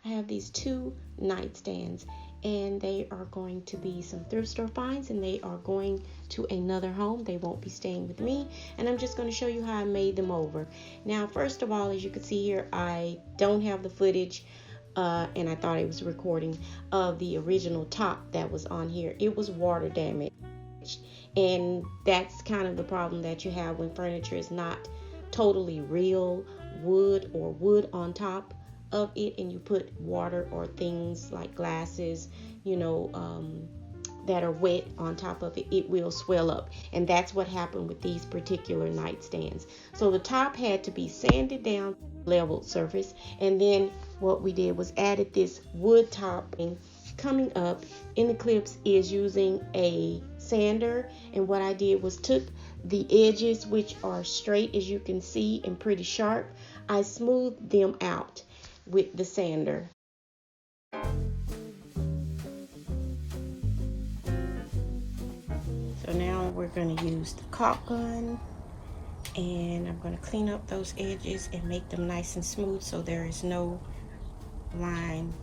I have these 2 nightstands, and they are going to be some thrift store finds, and they are going to another home. They won't be staying with me, and I'm just going to show you how I made them over. Now, first of all, as you can see here, I don't have the footage, and I thought it was recording of the original top that was on here. It was water damaged, and that's kind of the problem that you have when furniture is not totally real wood or wood on top of it, and you put water or things like glasses, that are wet on top of it, it will swell up. And that's what happened with these particular nightstands. So the top had to be sanded down, leveled surface, and then what we did was added this wood topping. Coming up in the clips is using a sander, and what I did was took the edges, which are straight as you can see and pretty sharp, I smoothed them out with the sander. So now we're going to use the caulk gun, and I'm going to clean up those edges and make them nice and smooth so there is no line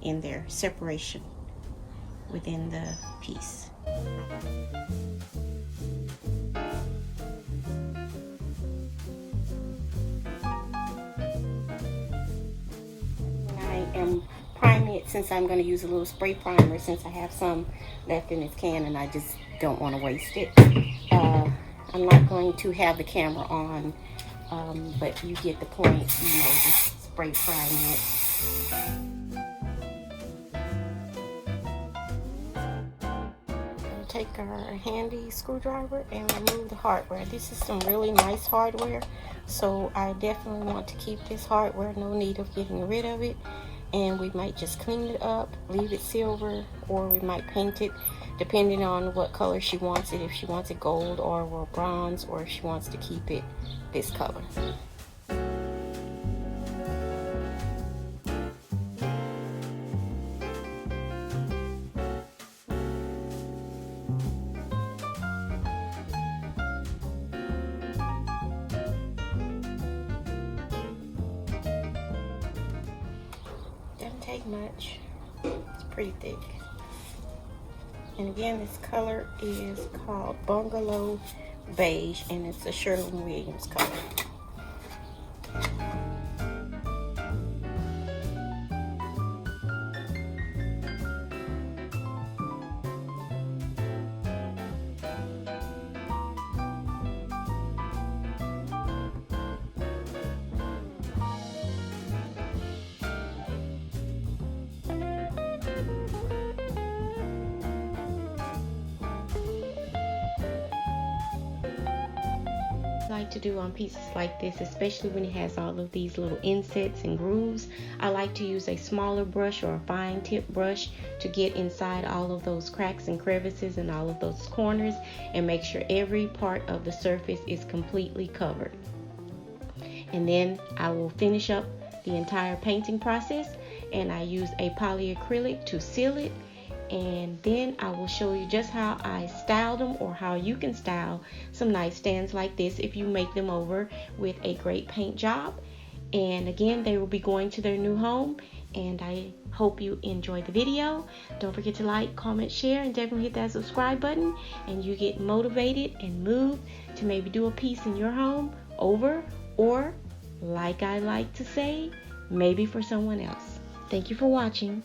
in there, separation within the piece. I am priming it, since I'm going to use a little spray primer, since I have some left in this can and I just don't want to waste it. I'm not going to have the camera on, but you get the point, just spray priming it. Take our handy screwdriver and remove the hardware. This is some really nice hardware, so I definitely want to keep this hardware. No need of getting rid of it, and we might just clean it up, leave it silver, or we might paint it depending on what color she wants it, if she wants it gold or bronze, or if she wants to keep it this color. Doesn't take much. It's pretty thick. And again, this color is called Bugalow Beige, and it's a Sherwin color. Like to do on pieces like this, especially when it has all of these little insets and grooves, I like to use a smaller brush or a fine tip brush to get inside all of those cracks and crevices and all of those corners and make sure every part of the surface is completely covered. And then I will finish up the entire painting process, and I use a polyacrylic to seal it. And then I will show you just how I styled them, or how you can style some nightstands like this if you make them over with a great paint job. And again, they will be going to their new home, and I hope you enjoyed the video. Don't forget to like, comment, share, and definitely hit that subscribe button, and you get motivated and moved to maybe do a piece in your home over, or like I like to say, maybe for someone else. Thank you for watching.